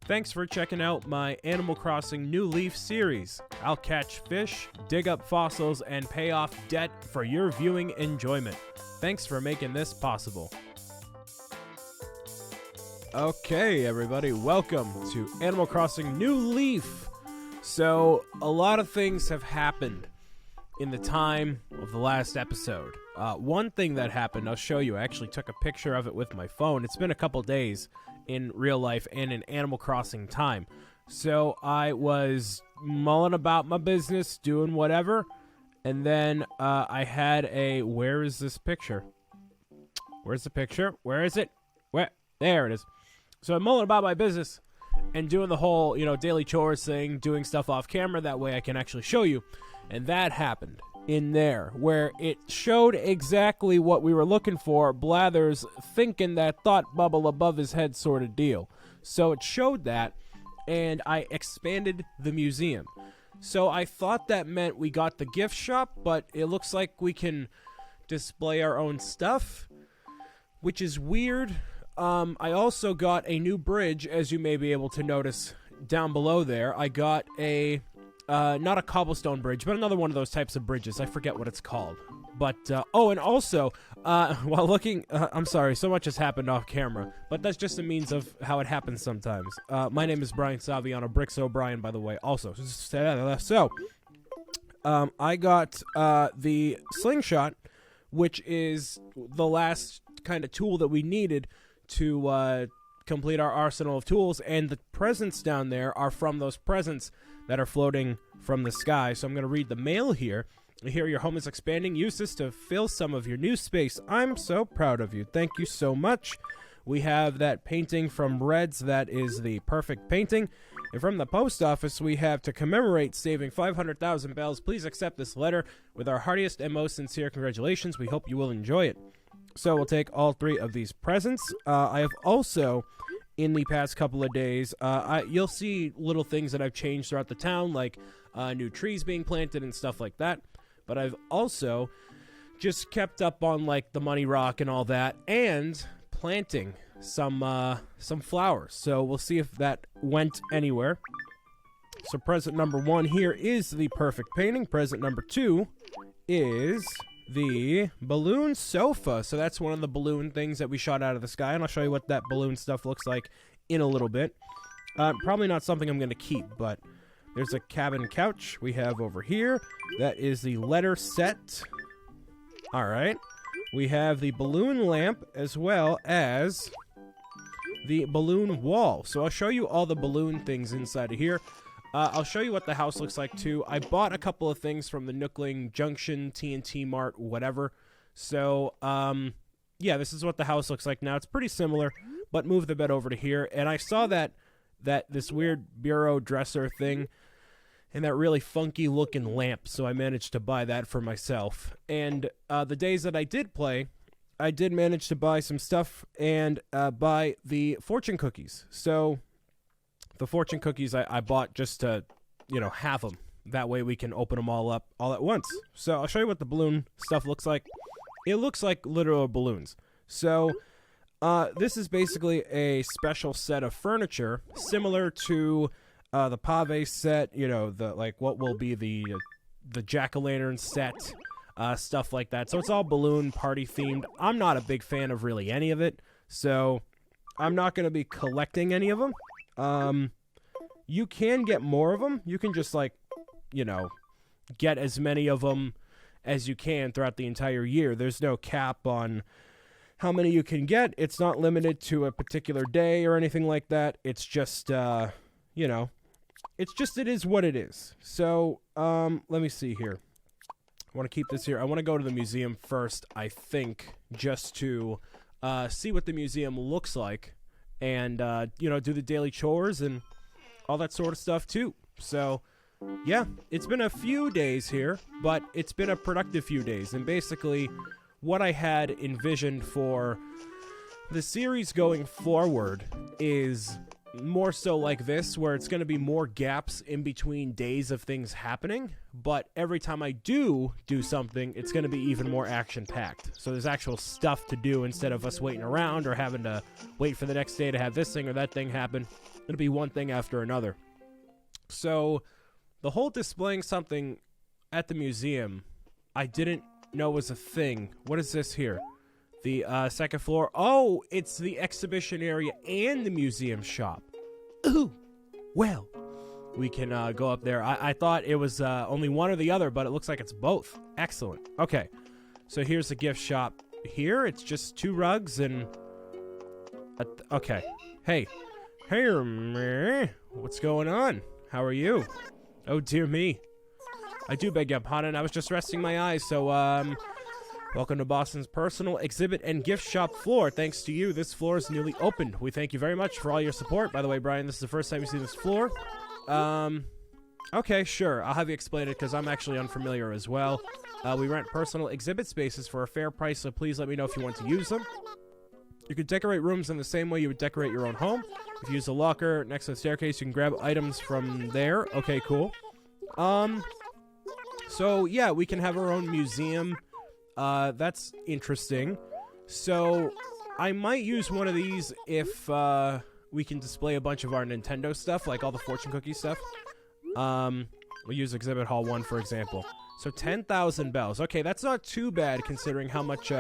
Thanks for checking out my Animal Crossing New Leaf series. I'll catch fish, dig up fossils, and pay off debt for your viewing enjoyment. Thanks for making this possible. Okay, everybody, welcome to Animal Crossing New Leaf. So, a lot of things have happened in the time of the last episode. One thing that happened, I'll show you. I actually took a picture of it with my phone. It's been a couple days in real life and in Animal Crossing time. So I was mulling about my business, doing whatever, and then I had a... Where is this picture? Where's the picture? Where is it? Where? There it is. So I'm mulling about my business and doing the whole, daily chores thing, doing stuff off camera. That way I can actually show you. And that happened in there, where it showed exactly what we were looking for. Blather's thinking that thought bubble above his head sort of deal. So it showed that, and I expanded the museum. So I thought that meant we got the gift shop, but it looks like we can display our own stuff, which is weird. I also got a new bridge, as you may be able to notice down below there. I got a... not a cobblestone bridge, but another one of those types of bridges. I forget what it's called. But, and also, while looking, I'm sorry, so much has happened off camera, but that's just a means of how it happens sometimes. My name is Brian Saviano, Bricks O'Brien, by the way, also. So, I got, the slingshot, which is the last kind of tool that we needed to, complete our arsenal of tools, and the presents down there are from those presents that are floating from the sky. So I'm going to read the mail here. Here, your home is expanding. Use this to fill some of your new space. I'm so proud of you. Thank you so much. We have that painting from Reds. That is the perfect painting. And from the post office, we have, to commemorate saving 500,000 bells, please accept this letter with our heartiest and most sincere congratulations. We hope you will enjoy it. So we'll take all three of these presents. I have also, in the past couple of days, you'll see little things that I've changed throughout the town, like new trees being planted and stuff like that. But I've also just kept up on like the money rock and all that, and planting some flowers. So we'll see if that went anywhere. So present number 1 here is the perfect painting. Present number 2 is the balloon sofa. So that's one of the balloon things that we shot out of the sky, and I'll show you what that balloon stuff looks like in a little bit. Probably not something I'm going to keep, but there's a cabin couch we have over here. That is the letter set. All right. We have the balloon lamp as well as the balloon wall. So I'll show you all the balloon things inside of here. I'll show you what the house looks like, too. I bought a couple of things from the Nookling Junction, TNT Mart, whatever. So, yeah, this is what the house looks like now. It's pretty similar, but move the bed over to here. And I saw that this weird bureau dresser thing and that really funky-looking lamp, so I managed to buy that for myself. And the days that I did play, I did manage to buy some stuff and buy the fortune cookies. So the fortune cookies I bought just to, have them. That way we can open them all up all at once. So I'll show you what the balloon stuff looks like. It looks like literal balloons. So this is basically a special set of furniture similar to the pave set, what will be the jack-o'-lantern set, stuff like that. So it's all balloon party themed. I'm not a big fan of really any of it, so I'm not going to be collecting any of them. You can get more of them. You can just get as many of them as you can throughout the entire year. There's no cap on how many you can get. It's not limited to a particular day or anything like that. It's just, it is what it is. So, let me see here. I want to keep this here. I want to go to the museum first, I think, just to see what the museum looks like. And, do the daily chores and all that sort of stuff, too. So, yeah, it's been a few days here, but it's been a productive few days. And basically, what I had envisioned for the series going forward is more so like this, where it's going to be more gaps in between days of things happening, but every time I do something, it's going to be even more action-packed. So there's actual stuff to do instead of us waiting around or having to wait for the next day to have this thing or that thing happen. It'll be one thing after another. So the whole displaying something at the museum, I didn't know was a thing. What is this here? The second floor. Oh, it's the exhibition area and the museum shop. Ooh, well, we can go up there. I thought it was only one or the other, but it looks like it's both. Excellent. Okay, so here's the gift shop. Here, it's just 2 rugs and... okay. Hey, what's going on? How are you? Oh, dear me. I do beg your pardon. I was just resting my eyes, so, welcome to Boston's personal exhibit and gift shop floor. Thanks to you, this floor is newly opened. We thank you very much for all your support. By the way, Brian, this is the first time you see this floor. Okay, sure. I'll have you explain it because I'm actually unfamiliar as well. We rent personal exhibit spaces for a fair price, so please let me know if you want to use them. You can decorate rooms in the same way you would decorate your own home. If you use a locker next to the staircase, you can grab items from there. Okay, cool. So, yeah, we can have our own museum. That's interesting. So, I might use one of these if, we can display a bunch of our Nintendo stuff, like all the fortune cookie stuff. We'll use Exhibit Hall 1, for example. So, 10,000 bells. Okay, that's not too bad considering how much,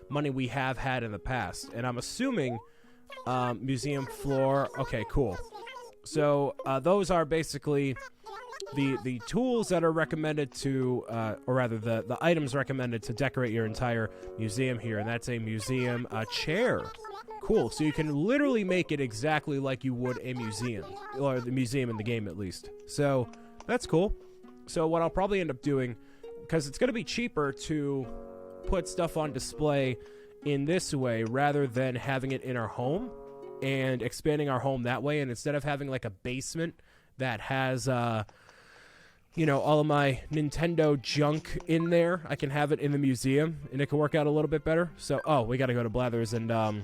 money we have had in the past. And I'm assuming, museum floor. Okay, cool. So, those are basically... The tools that are recommended to, or rather the items recommended to decorate your entire museum here, and that's a museum chair. Cool, so you can literally make it exactly like you would a museum, or the museum in the game at least. So, that's cool. So what I'll probably end up doing, because it's going to be cheaper to put stuff on display in this way rather than having it in our home and expanding our home that way, and instead of having like a basement that has... you know, all of my Nintendo junk in there, I can have it in the museum, and it can work out a little bit better. So, oh, we gotta go to Blathers and,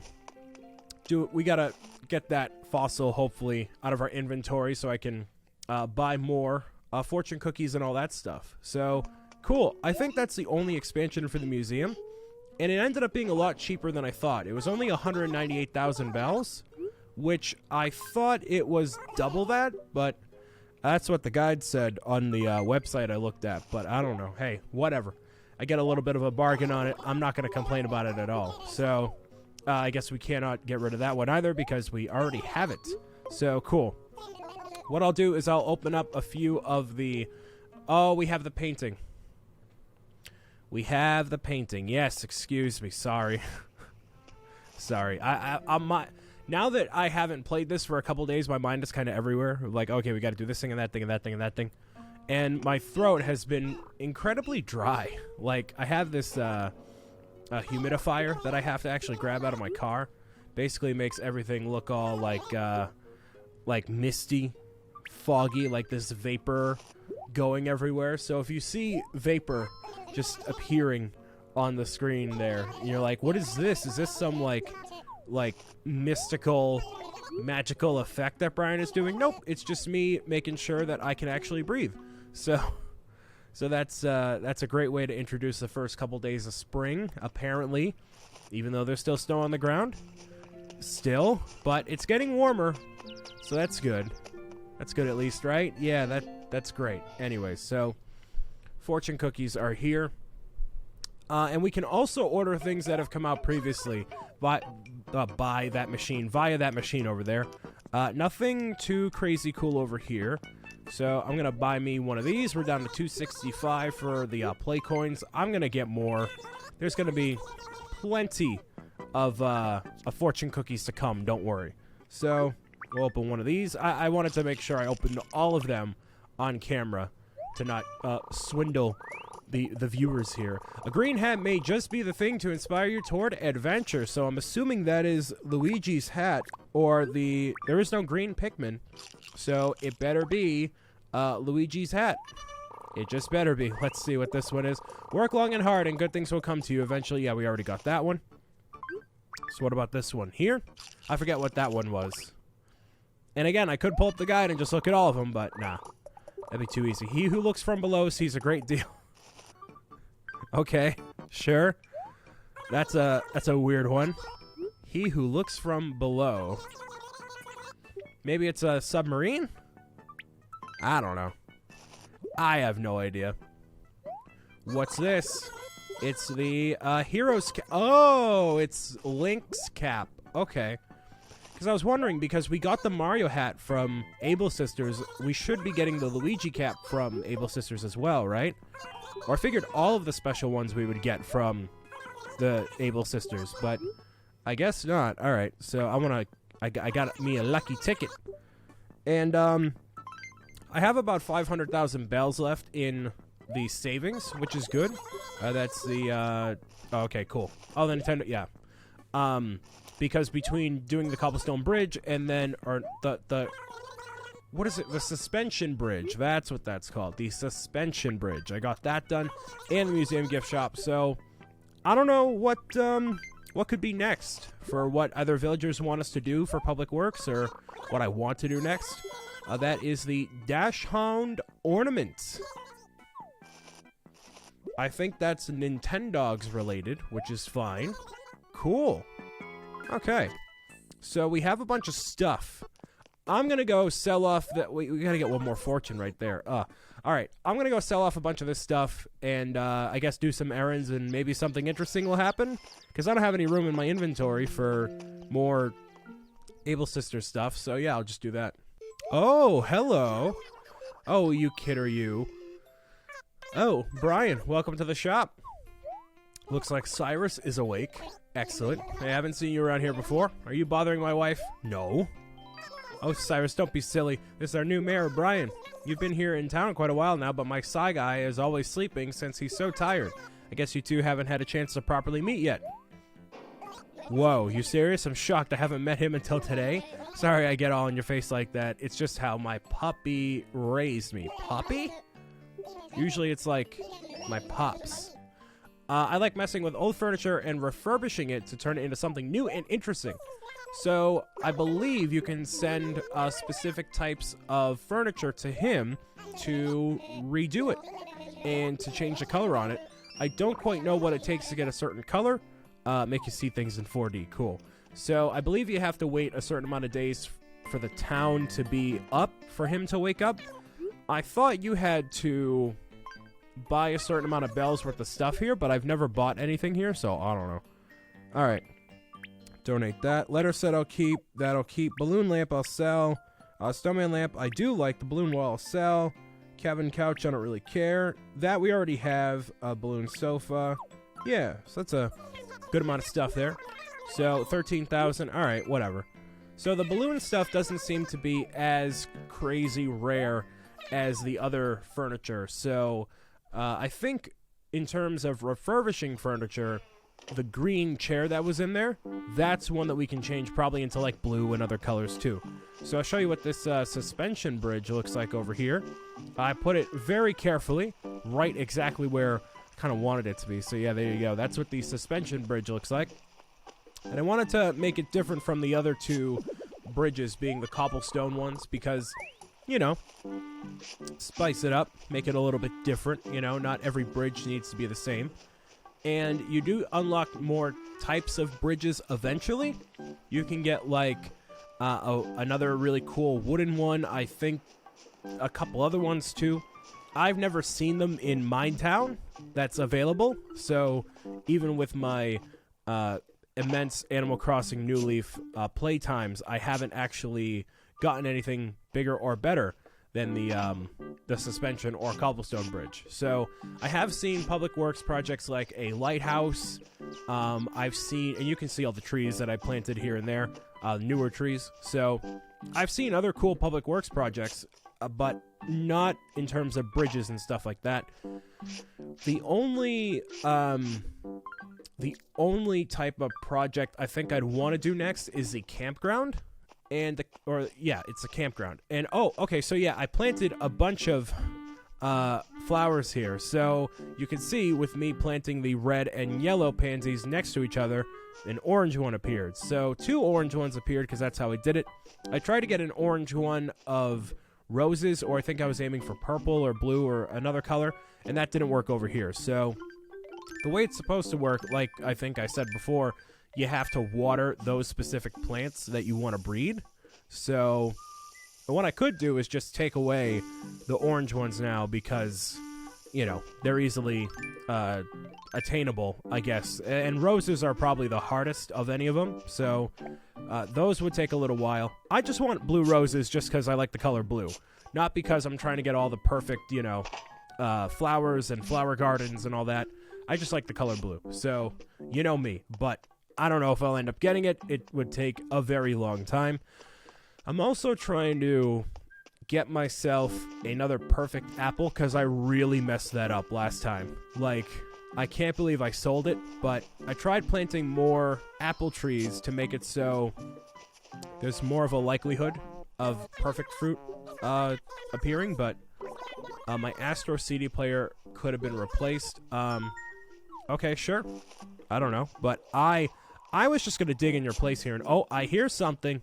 we gotta get that fossil, hopefully, out of our inventory so I can, buy more, fortune cookies and all that stuff. So, cool. I think that's the only expansion for the museum, and it ended up being a lot cheaper than I thought. It was only 198,000 bells, which I thought it was double that, but... that's what the guide said on the website I looked at, but I don't know. Hey, whatever. I get a little bit of a bargain on it. I'm not going to complain about it at all. So, I guess we cannot get rid of that one either because we already have it. So, cool. What I'll do is I'll open up a few of the... oh, we have the painting. We have the painting. Yes, excuse me. Sorry. Sorry. I'm... now that I haven't played this for a couple days, my mind is kind of everywhere. Like, okay, we got to do this thing and that thing and that thing and that thing. And my throat has been incredibly dry. Like, I have this humidifier that I have to actually grab out of my car. Basically makes everything look all like misty, foggy, like this vapor going everywhere. So if you see vapor just appearing on the screen there, you're like, what is this? Is this some, like mystical, magical effect that Brian is doing? Nope, it's just me making sure that I can actually breathe. So that's a great way to introduce the first couple days of spring, apparently, even though there's still snow on the ground. Still, but it's getting warmer, so that's good. That's good at least, right? Yeah, that's great. Anyways, so fortune cookies are here. And we can also order things that have come out previously by that machine, via that machine over there. Nothing too crazy cool over here. So I'm going to buy me one of these. We're down to 265 for the play coins. I'm going to get more. There's going to be plenty of fortune cookies to come. Don't worry. So we'll open one of these. I wanted to make sure I opened all of them on camera to not swindle the viewers here. A green hat may just be the thing to inspire you toward adventure. So I'm assuming that is Luigi's hat, or there is no green Pikmin, so it better be Luigi's hat. It just better be. Let's see what this one is. Work long and hard and good things will come to you eventually. Yeah, we already got that one. So what about this one here? I forget what that one was. And again, I could pull up the guide and just look at all of them, but nah. That'd be too easy. He who looks from below sees a great deal. Okay, sure. That's a weird one. He who looks from below. Maybe it's a submarine? I don't know. I have no idea. What's this? It's the hero's cap. Oh, it's Link's cap. Okay. Because I was wondering, because we got the Mario hat from Able Sisters, we should be getting the Luigi cap from Able Sisters as well, right? Or I figured all of the special ones we would get from the Able Sisters, but I guess not. All right, so I got me a lucky ticket. And I have about 500,000 bells left in the savings, which is good. That's the okay, cool. Oh, the Nintendo, yeah. Because between doing the cobblestone bridge and then the what is it? The suspension bridge. That's what that's called. The suspension bridge. I got that done, and the museum gift shop. So I don't know what could be next for what other villagers want us to do for public works, or what I want to do next. That is the Dash Hound ornament. I think that's Nintendogs related, which is fine. Cool. Okay. So we have a bunch of stuff. I'm going to go sell off that. We got to get one more fortune right there. All right. I'm going to go sell off a bunch of this stuff and I guess do some errands, and maybe something interesting will happen, because I don't have any room in my inventory for more Able Sisters stuff. So yeah, I'll just do that. Oh, hello. Oh, you kid or you. Oh, Brian, welcome to the shop. Looks like Cyrus is awake. Excellent. I haven't seen you around here before. Are you bothering my wife? No. Oh, Cyrus, don't be silly. This is our new mayor, Brian. You've been here in town quite a while now, but my Psy guy is always sleeping since he's so tired. I guess you two haven't had a chance to properly meet yet. Whoa, you serious? I'm shocked I haven't met him until today. Sorry I get all in your face like that. It's just how my puppy raised me. Puppy? Usually it's like my pops. I like messing with old furniture and refurbishing it to turn it into something new and interesting. So I believe you can send specific types of furniture to him to redo it and to change the color on it. I don't quite know what it takes to get a certain color. Make you see things in 4D. Cool. So I believe you have to wait a certain amount of days for the town to be up for him to wake up. I thought you had to buy a certain amount of bells worth of stuff here, but I've never bought anything here, so I don't know. All right. Donate that. Letter set I'll keep. That'll keep. Balloon lamp I'll sell. Snowman lamp I do like. The balloon wall I'll sell. Cabin couch I don't really care. That we already have. A balloon sofa. Yeah, so that's a good amount of stuff there. So 13,000. All right, whatever. So the balloon stuff doesn't seem to be as crazy rare as the other furniture. So I think in terms of refurbishing furniture, the green chair that was in there, that's one that we can change probably into like blue and other colors too. So I'll show you what this suspension bridge looks like over here. I put it very carefully, right exactly where I kind of wanted it to be. So yeah, there you go. That's what the suspension bridge looks like. And I wanted to make it different from the other two bridges, being the cobblestone ones, because, you know, spice it up, make it a little bit different. You know, not every bridge needs to be the same. And you do unlock more types of bridges eventually. You can get like another really cool wooden one. I think a couple other ones too. I've never seen them in Minetown that's available. So even with my immense Animal Crossing New Leaf playtimes, I haven't actually gotten anything bigger or better than the suspension or cobblestone bridge. So I have seen public works projects like a lighthouse. I've seen, and you can see all the trees that I planted here and there, newer trees. So I've seen other cool public works projects, but not in terms of bridges and stuff like that. The only type of project I think I'd want to do next is the campground. It's a campground. And, oh, okay, so yeah, I planted a bunch of flowers here. So you can see with me planting the red and yellow pansies next to each other, an orange one appeared. So 2 orange ones appeared because that's how I did it. I tried to get an orange one of roses, or I think I was aiming for purple or blue or another color, and that didn't work over here. So the way it's supposed to work, like I think I said before, you have to water those specific plants that you want to breed. So what I could do is just take away the orange ones now because, you know, they're easily attainable, I guess. And roses are probably the hardest of any of them, so those would take a little while. I just want blue roses just because I like the color blue, not because I'm trying to get all the perfect, you know, flowers and flower gardens and all that. I just like the color blue, so you know me, but I don't know if I'll end up getting it. It would take a very long time. I'm also trying to get myself another perfect apple because I really messed that up last time. Like, I can't believe I sold it, but I tried planting more apple trees to make it so there's more of a likelihood of perfect fruit appearing, but my Astro CD player could have been replaced. Okay, sure. I don't know, but I was just going to dig in your place here, and oh, I hear something.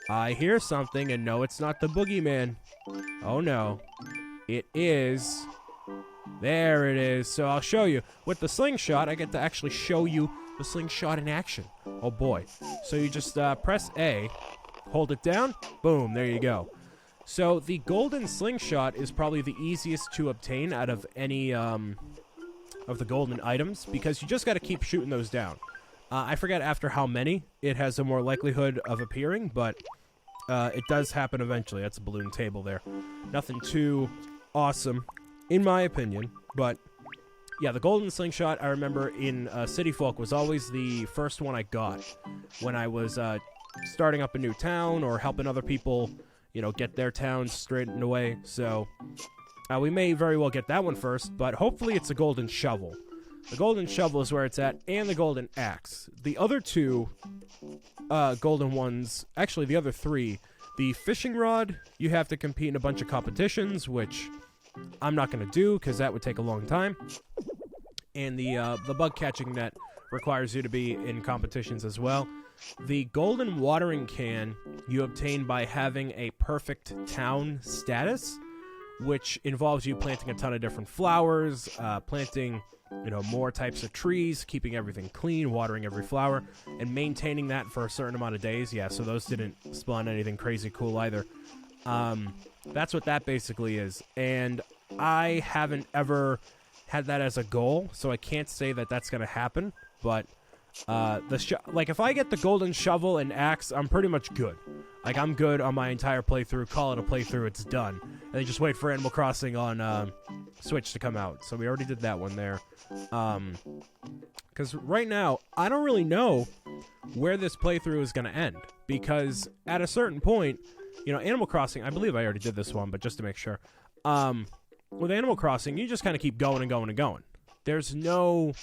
I hear something, and no, it's not the boogeyman. Oh, no. It is. There it is. So I'll show you. With the slingshot, I get to actually show you the slingshot in action. Oh, boy. So you just press A, hold it down, boom, there you go. So the golden slingshot is probably the easiest to obtain out of any of the golden items, because you just got to keep shooting those down. I forget after how many it has a more likelihood of appearing, but it does happen eventually. That's a balloon table there. Nothing too awesome, in my opinion, but yeah, the golden slingshot, I remember in City Folk, was always the first one I got when I was starting up a new town or helping other people, you know, get their towns straightened away. So we may very well get that one first, but hopefully it's a golden shovel. The golden shovel is where it's at, and the golden axe. The other 2 golden ones, actually the other 3, the fishing rod, you have to compete in a bunch of competitions, which I'm not going to do because that would take a long time. And the bug catching net requires you to be in competitions as well. The golden watering can you obtain by having a perfect town status, which involves you planting a ton of different flowers, planting, you know, more types of trees, keeping everything clean, watering every flower, and maintaining that for a certain amount of days. Yeah, so those didn't spawn anything crazy cool either. That's what that basically is. And I haven't ever had that as a goal, so I can't say that that's going to happen. But like, if I get the golden shovel and axe, I'm pretty much good. Like, I'm good on my entire playthrough. Call it a playthrough. It's done. And then just wait for Animal Crossing on Switch to come out. So we already did that one there. Because right now, I don't really know where this playthrough is going to end. Because at a certain point, you know, Animal Crossing, I believe I already did this one, but just to make sure. With Animal Crossing, you just kind of keep going and going and going. There's no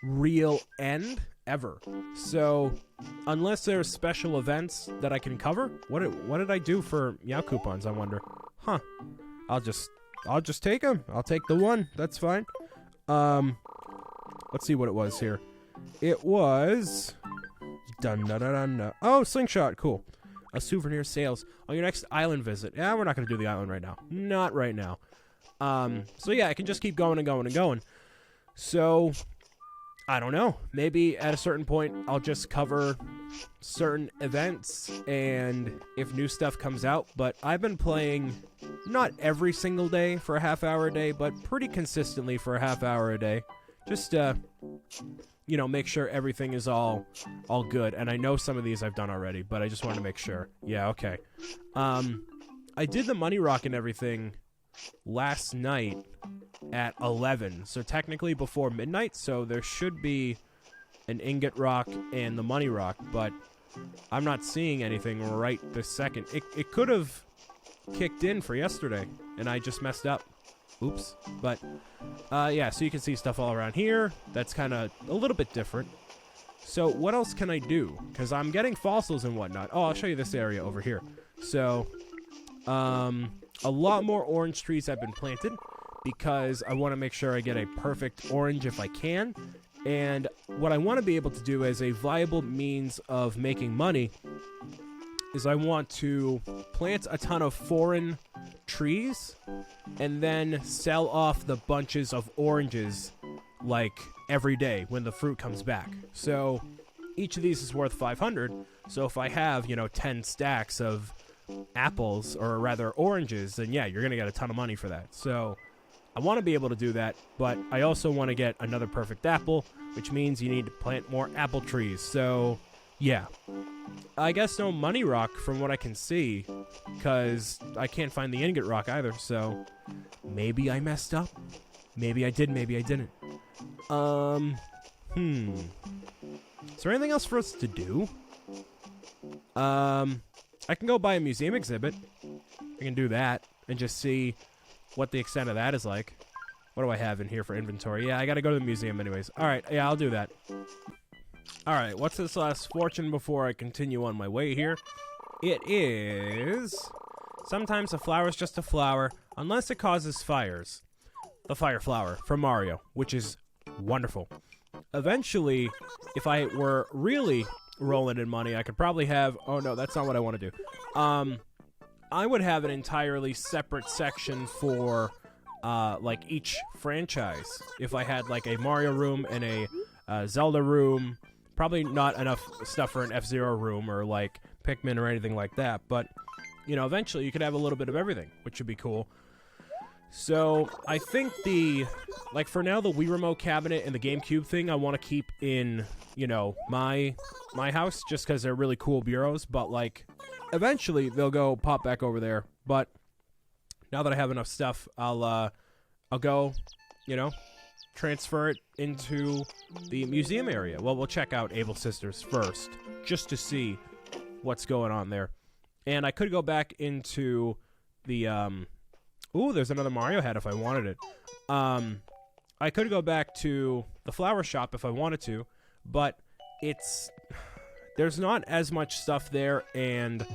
real end ever. So unless there's special events that I can cover, what did I do for Meow coupons, I wonder? Huh. I'll just take them. I'll take the one. That's fine. Let's see what it was here. It was oh, slingshot. Cool. A souvenir sales on your next island visit. Yeah, we're not going to do the island right now. Not right now. So yeah, I can just keep going and going and going. So I don't know. Maybe at a certain point, I'll just cover certain events, and if new stuff comes out. But I've been playing not every single day for a half hour a day, but pretty consistently for a half hour a day. Just, you know, make sure everything is all good. And I know some of these I've done already, but I just want to make sure. Yeah, okay. I did the money rock and everything last night at 11, so technically before midnight, so there should be an ingot rock and the money rock, but I'm not seeing anything right this second. It could have kicked in for yesterday, and I just messed up. Oops. But, yeah, so you can see stuff all around here. That's kind of a little bit different. So what else can I do? Because I'm getting fossils and whatnot. Oh, I'll show you this area over here. So, a lot more orange trees have been planted. because I want to make sure I get a perfect orange if I can. And what I want to be able to do as a viable means of making money is I want to plant a ton of foreign trees and then sell off the bunches of oranges like every day when the fruit comes back. So each of these is worth 500. So if I have, 10 stacks of apples, or rather oranges, then yeah, you're going to get a ton of money for that. So I want to be able to do that, but I also want to get another perfect apple, which means you need to plant more apple trees. So yeah, I guess no money rock from what I can see, because I can't find the ingot rock either. So maybe I messed up. Maybe I did, maybe I didn't. Is there anything else for us to do? I can go buy a museum exhibit. I can do that and just see what the extent of that is like. What do I have in here for inventory? Yeah, I gotta go to the museum anyways. Alright, yeah, I'll do that. Alright, what's this last fortune before I continue on my way here? It is... sometimes a flower is just a flower, unless it causes fires. The fire flower from Mario, which is wonderful. Eventually, if I were really rolling in money, I could probably have... oh no, that's not what I want to do. I would have an entirely separate section for, like, each franchise. If I had, like, a Mario room and a Zelda room. Probably not enough stuff for an F-Zero room or, like, Pikmin or anything like that. But, eventually you could have a little bit of everything, which would be cool. So, I think like, for now, the Wii Remote cabinet and the GameCube thing I want to keep in, my house, just because they're really cool bureaus, but, like, eventually they'll go pop back over there. But now that I have enough stuff, I'll go, transfer it into the museum area. Well, we'll check out Able Sisters first, just to see what's going on there. And I could go back into the, ooh, there's another Mario hat if I wanted it. I could go back to the flower shop if I wanted to, but there's not as much stuff there, and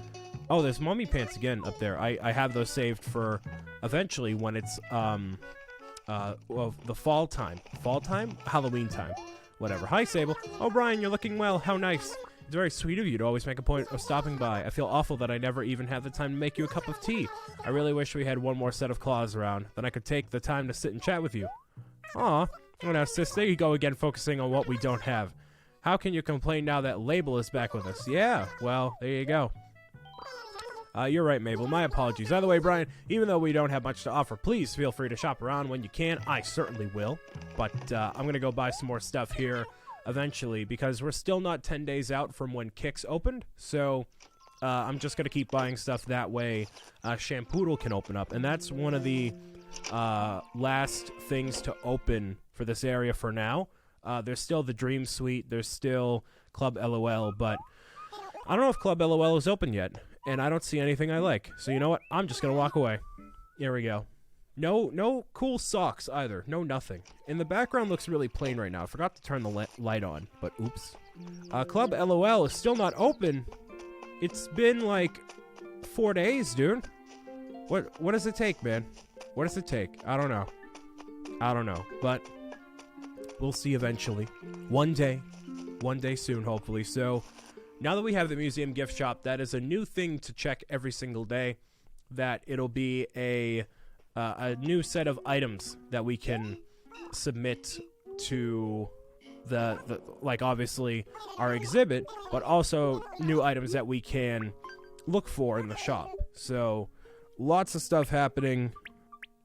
oh, there's mummy pants again up there. I have those saved for eventually when it's well, the fall time, Halloween time, whatever. Hi, Sable. Oh, Brian, you're looking well. How nice. It's very sweet of you to always make a point of stopping by. I feel awful that I never even had the time to make you a cup of tea. I really wish we had one more set of claws around. Then I could take the time to sit and chat with you. Aw. Oh, now, sis, there you go again, focusing on what we don't have. How can you complain now that Label is back with us? Yeah, well, there you go. You're right, Mabel. My apologies. Either way, Brian, even though we don't have much to offer, please feel free to shop around when you can. I certainly will. But I'm going to go buy some more stuff here eventually, because we're still not 10 days out from when Kix opened. So I'm just going to keep buying stuff that way Shampoodle can open up. And that's one of the last things to open for this area for now. There's still the Dream Suite. There's still Club LOL. But I don't know if Club LOL is open yet. And I don't see anything I like. So you know what? I'm just going to walk away. Here we go. No cool socks either. No nothing. And the background looks really plain right now. I forgot to turn the light on, but oops. Club LOL is still not open. It's been like 4 days, dude. What does it take, man? What does it take? I don't know. But we'll see eventually. One day soon, hopefully. So now that we have the museum gift shop, that is a new thing to check every single day. That it'll be a new set of items that we can submit to the like, obviously our exhibit, but also new items that we can look for in the shop. So lots of stuff happening.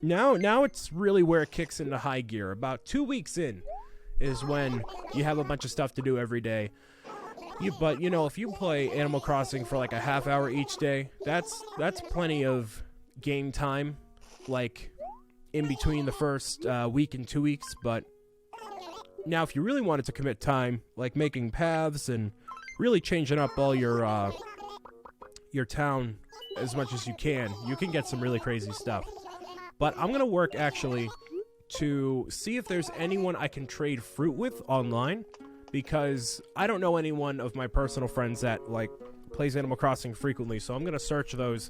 Now it's really where it kicks into high gear. About 2 weeks in is when you have a bunch of stuff to do every day. But if you play Animal Crossing for like a half hour each day, that's plenty of game time, like in between the first week and 2 weeks. But now if you really wanted to commit time, like making paths and really changing up all your town as much as you can get some really crazy stuff. But I'm gonna work actually to see if there's anyone I can trade fruit with online, because I don't know anyone of my personal friends that like plays Animal Crossing frequently. So I'm gonna search those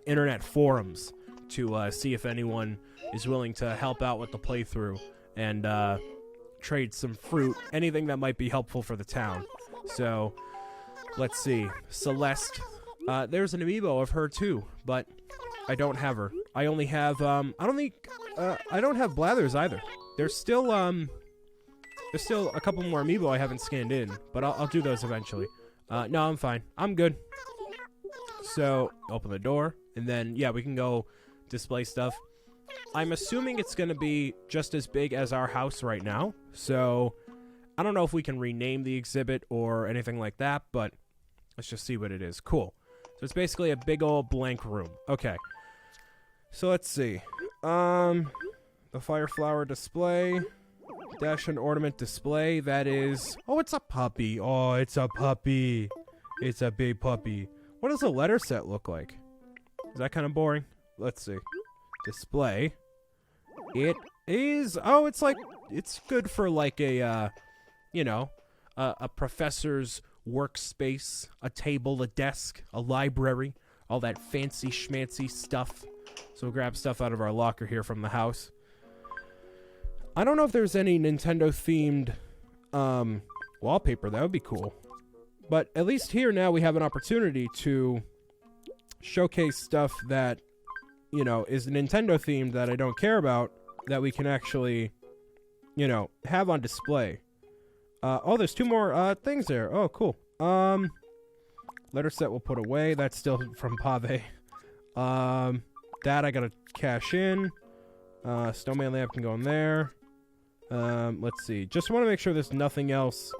internet forums to see if anyone is willing to help out with the playthrough and trade some fruit, anything that might be helpful for the town. So, let's see. Celeste. There's an amiibo of her too, but I don't have her. I only have, I don't have Blathers either. There's still a couple more amiibo I haven't scanned in, but I'll do those eventually. No, I'm fine. I'm good. So, open the door, and then, yeah, we can go display stuff. I'm assuming it's going to be just as big as our house right now, so I don't know if we can rename the exhibit or anything like that, but let's just see what it is. Cool. So it's basically a big old blank room. Okay. So let's see. The fire flower display. Dash and ornament display. That is... Oh, it's a puppy. Oh, it's a puppy. It's a big puppy. What does a letter set look like? Is that kind of boring? Let's see. Display. It is... Oh, it's like... It's good for like a, you know, a professor's workspace, a table, a desk, a library, all that fancy schmancy stuff. So we'll grab stuff out of our locker here from the house. I don't know if there's any Nintendo-themed wallpaper. That would be cool. But at least here now we have an opportunity to showcase stuff that, you know, is Nintendo-themed that I don't care about, that we can actually, you know, have on display. Oh, there's two more things there. Oh, cool. Letter set we'll put away. That's still from Pave. That I gotta cash in. Snowman lamp can go in there. Let's see. Just want to make sure there's nothing else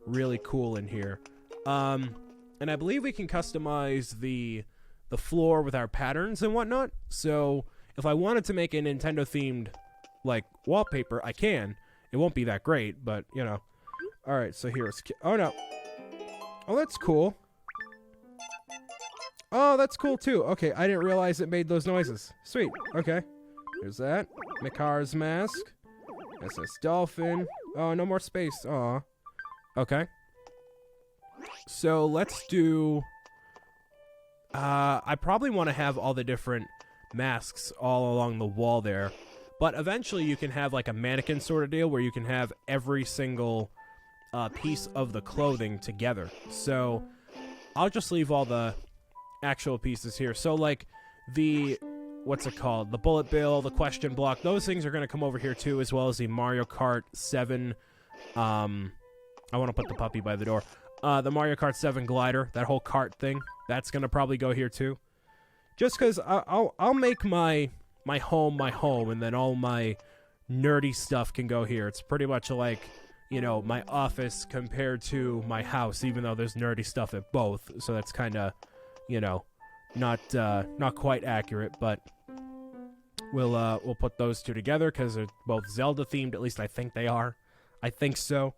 really cool in here. And I believe we can customize the floor with our patterns and whatnot. So if I wanted to make a Nintendo-themed, like, wallpaper, I can. It won't be that great, but, you know. Alright, so here's... Oh, no. Oh, that's cool. Oh, that's cool, too. Okay, I didn't realize it made those noises. Sweet. Okay. There's that. Mikar's mask. SS Dolphin. Oh, no more space. Aw. Okay. So, let's do... I probably want to have all the different masks all along the wall there. But eventually you can have, like, a mannequin sort of deal where you can have every single... piece of the clothing together. So I'll just leave all the actual pieces here. So like the, what's it called? The bullet bill, the question block, those things are going to come over here too, as well as the Mario Kart 7. I want to put the puppy by the door. The Mario Kart 7 glider, that whole cart thing, that's going to probably go here too. Just because I'll make my home, and then all my nerdy stuff can go here. It's pretty much like, you know, my office compared to my house, even though there's nerdy stuff at both. So that's kind of, you know, not quite accurate, but we'll put those two together because they're both Zelda themed. At least I think they are. I think so.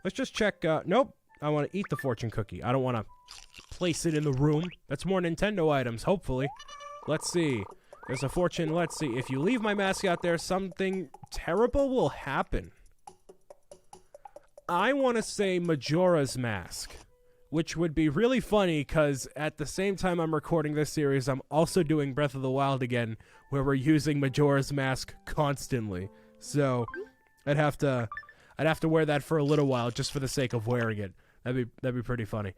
Let's just check. Nope. I want to eat the fortune cookie. I don't want to place it in the room. That's more Nintendo items, hopefully. Let's see. There's a fortune. Let's see. If you leave my mask out there, something terrible will happen. I want to say Majora's Mask, which would be really funny because at the same time I'm recording this series, I'm also doing Breath of the Wild again, where we're using Majora's Mask constantly. So I'd have to wear that for a little while just for the sake of wearing it. That'd be pretty funny.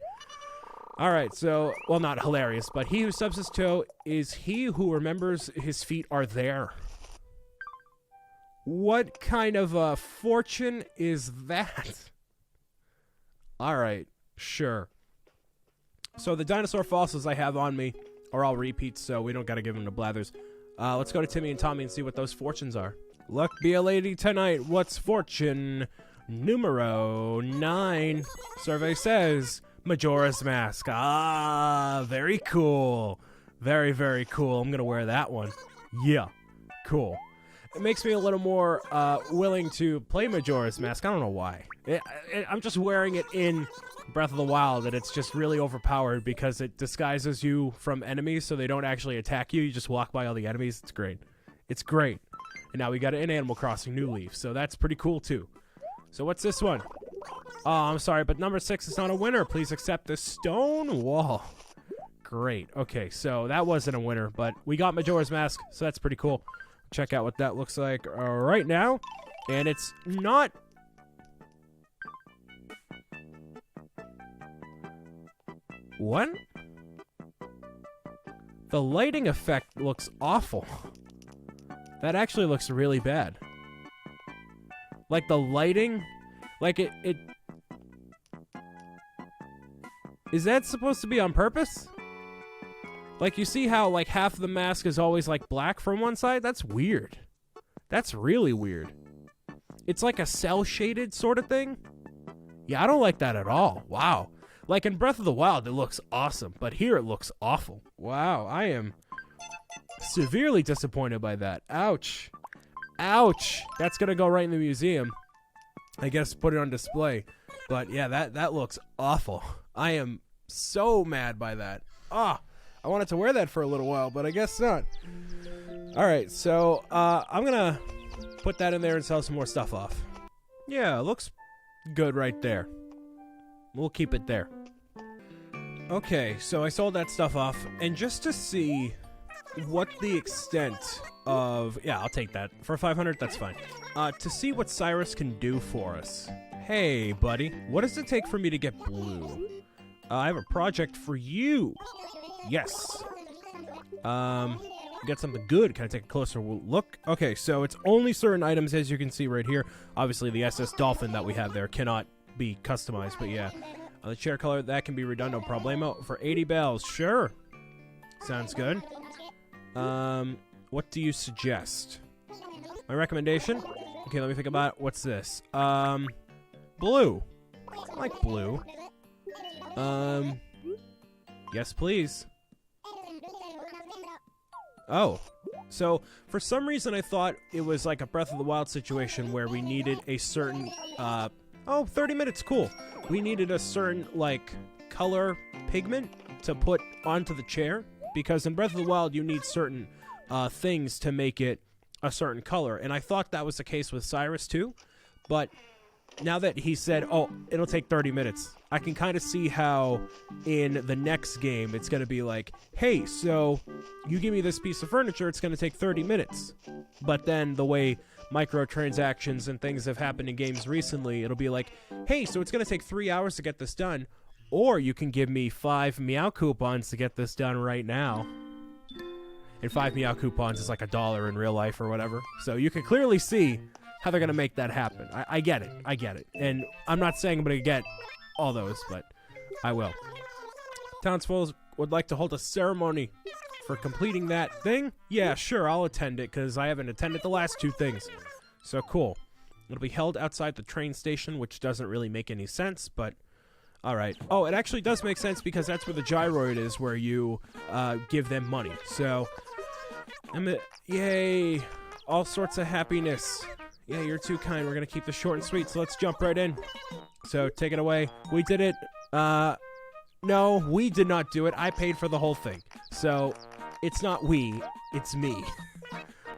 All right, so, well, not hilarious, but he who stubs his toe is he who remembers his feet are there. What kind of a fortune is that? All right, sure. So the dinosaur fossils I have on me are all repeats, so we don't got to give them to Blathers. Let's go to Timmy and Tommy and see what those fortunes are. Luck be a lady tonight. What's fortune numero 9? Survey says Majora's Mask. Ah, very cool. Very, very cool. I'm going to wear that one. Yeah, cool. It makes me a little more willing to play Majora's Mask. I don't know why. I'm just wearing it in Breath of the Wild, and it's just really overpowered because it disguises you from enemies so they don't actually attack you. You just walk by all the enemies. It's great. It's great. And now we got it in Animal Crossing New Leaf, so that's pretty cool, too. So what's this one? Oh, I'm sorry, but number 6 is not a winner. Please accept the stone wall. Great. Okay, so that wasn't a winner, but we got Majora's Mask, so that's pretty cool. Check out what that looks like right now. And it's not... What? The lighting effect looks awful. That actually looks really bad. Like the lighting, like it... Is that supposed to be on purpose? Like, you see how, like, half of the mask is always, like, black from one side? That's weird. That's really weird. It's like a cel-shaded sort of thing. Yeah, I don't like that at all. Wow. Like, in Breath of the Wild, it looks awesome. But here, it looks awful. Wow, I am severely disappointed by that. Ouch. Ouch. That's gonna go right in the museum. I guess put it on display. But, yeah, that looks awful. I am so mad by that. Ah. I wanted to wear that for a little while, but I guess not. Alright, so I'm gonna put that in there and sell some more stuff off. Yeah, looks good right there. We'll keep it there. Okay, so I sold that stuff off, and just to see what the extent of... Yeah, I'll take that. For 500, that's fine. To see what Cyrus can do for us. Hey, buddy, what does it take for me to get blue? I have a project for you. Yes. Get something good. Can I take a closer look? Okay, so it's only certain items, as you can see right here. Obviously, the SS Dolphin that we have there cannot be customized, but yeah. The chair color, that can be redone, no problemo. For 80 bells, sure. Sounds good. What do you suggest? My recommendation? Okay, let me think about it. What's this? Blue. I like blue. Yes, please. Oh, so for some reason I thought it was like a Breath of the Wild situation where we needed a certain, 30 minutes, cool. We needed a certain, like, color pigment to put onto the chair, because in Breath of the Wild you need certain, things to make it a certain color, and I thought that was the case with Cyrus too, but now that he said, oh, it'll take 30 minutes, I can kind of see how in the next game it's going to be like, hey, so you give me this piece of furniture, it's going to take 30 minutes. But then the way microtransactions and things have happened in games recently, it'll be like, hey, so it's going to take 3 hours to get this done, or you can give me 5 Meow coupons to get this done right now. And 5 Meow coupons is like $1 in real life or whatever. So you can clearly see how they're going to make that happen. I get it. I get it. And I'm not saying I'm going to get all those, but I will. Townsfolk would like to hold a ceremony for completing that thing. Yeah, sure, I'll attend it, because I haven't attended the last 2 things. So cool. It'll be held outside the train station, which doesn't really make any sense, but alright. Oh, it actually does make sense, because that's where the gyroid is, where you give them money. So, yay! All sorts of happiness. Yeah, you're too kind. We're going to keep this short and sweet, so let's jump right in. So, take it away. We did it. No, we did not do it. I paid for the whole thing. So, it's not we, it's me.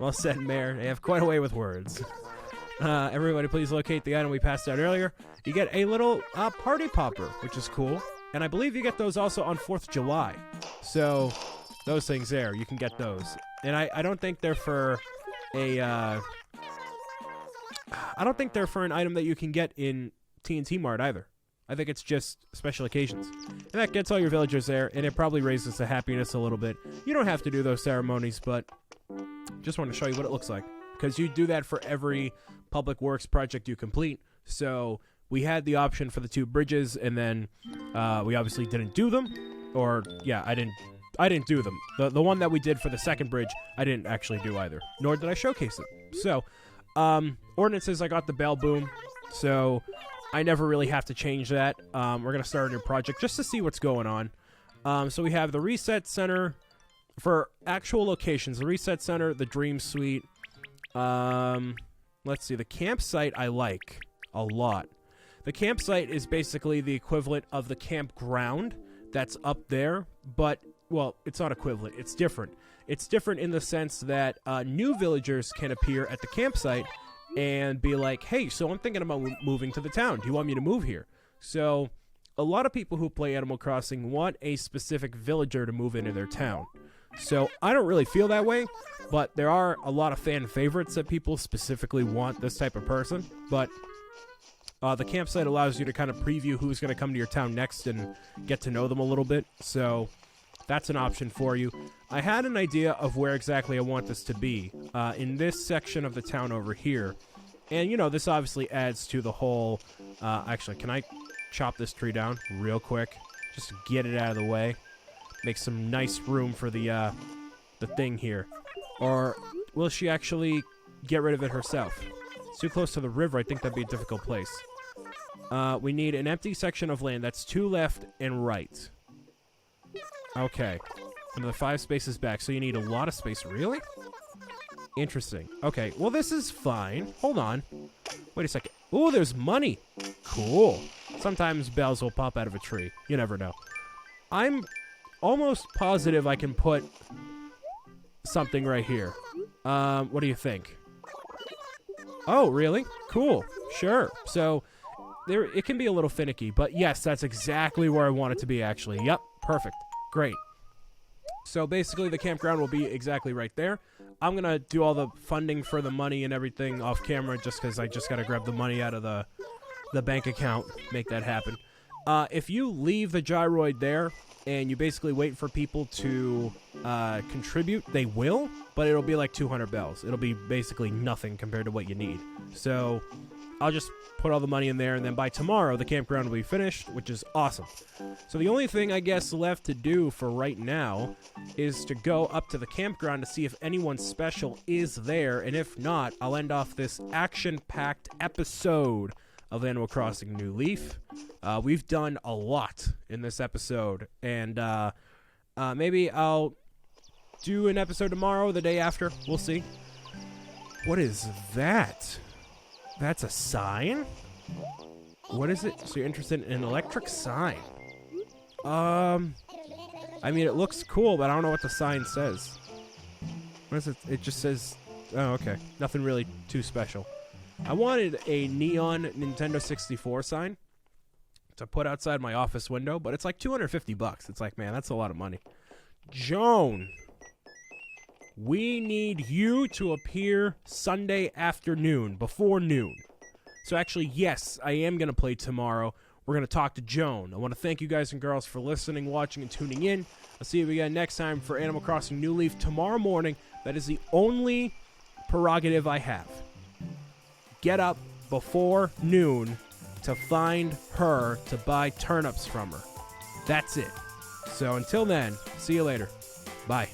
Well said, Mayor. They have quite a way with words. Everybody please locate the item we passed out earlier. You get a little party popper, which is cool. And I believe you get those also on 4th of July. So, those things there, you can get those. And I don't think they're for a... I don't think they're for an item that you can get in TNT Mart either. I think it's just special occasions. And that gets all your villagers there, and it probably raises the happiness a little bit. You don't have to do those ceremonies, but just want to show you what it looks like. Because you do that for every public works project you complete. So we had the option for the 2 bridges, and then we obviously didn't do them. Or, yeah, I didn't do them. The one that we did for the 2nd bridge, I didn't actually do either. Nor did I showcase it. So... ordinances, I got the bell boom, so I never really have to change that. We're going to start a new project just to see what's going on. So we have the Reset Center for actual locations. The Reset Center, the Dream Suite. Let's see, the campsite I like a lot. The campsite is basically the equivalent of the campground that's up there, but, well, it's not equivalent. It's different. It's different in the sense that new villagers can appear at the campsite and be like, hey, so I'm thinking about moving to the town. Do you want me to move here? So a lot of people who play Animal Crossing want a specific villager to move into their town. So I don't really feel that way, but there are a lot of fan favorites that people specifically want this type of person. But the campsite allows you to kind of preview who's going to come to your town next and get to know them a little bit. So that's an option for you. I had an idea of where exactly I want this to be in this section of the town over here. And, you know, this obviously adds to the whole... actually, can I chop this tree down real quick? Just to get it out of the way. Make some nice room for the thing here. Or will she actually get rid of it herself? It's too close to the river. I think that'd be a difficult place. We need an empty section of land. That's 2 left and right. Okay. Another 5 spaces back. So you need a lot of space. Really? Interesting. Okay. Well, this is fine. Hold on. Wait a second. Ooh, there's money. Cool. Sometimes bells will pop out of a tree. You never know. I'm almost positive I can put something right here. What do you think? Oh, really? Cool. Sure. So it can be a little finicky, but yes, that's exactly where I want it to be, actually. Yep. Perfect. Great. So basically the campground will be exactly right there. I'm going to do all the funding for the money and everything off camera just because I just got to grab the money out of the bank account, make that happen. If you leave the gyroid there and you basically wait for people to contribute, they will, but it'll be like 200 bells. It'll be basically nothing compared to what you need. So I'll just put all the money in there, and then by tomorrow the campground will be finished, which is awesome. So the only thing I guess left to do for right now is to go up to the campground to see if anyone special is there, and if not, I'll end off this action-packed episode of Animal Crossing New Leaf. We've done a lot in this episode, and maybe I'll do an episode tomorrow or the day after. We'll see. What is that? That's a sign? What is it? So you're interested in an electric sign? I mean, it looks cool, but I don't know what the sign says. What is it? It just says... Oh, okay. Nothing really too special. I wanted a neon Nintendo 64 sign to put outside my office window, but it's like $250. It's like, man, that's a lot of money. Joan, we need you to appear Sunday afternoon, before noon. So actually, yes, I am going to play tomorrow. We're going to talk to Joan. I want to thank you guys and girls for listening, watching, and tuning in. I'll see you again next time for Animal Crossing New Leaf tomorrow morning. That is the only prerogative I have. Get up before noon to find her to buy turnips from her. That's it. So until then, see you later. Bye.